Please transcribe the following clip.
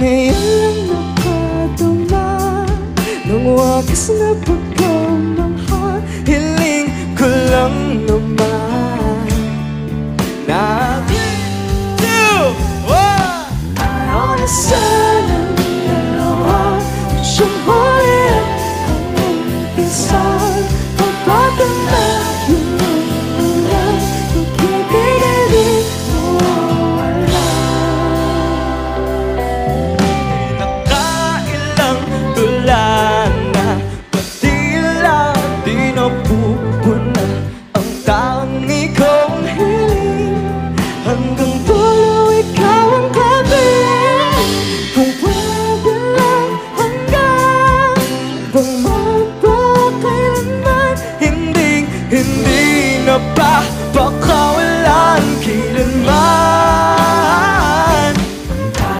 Ngayon napadama ng wakas na pagkamahal. Hiling ko lang naman na 3, 2, 1 I wanna say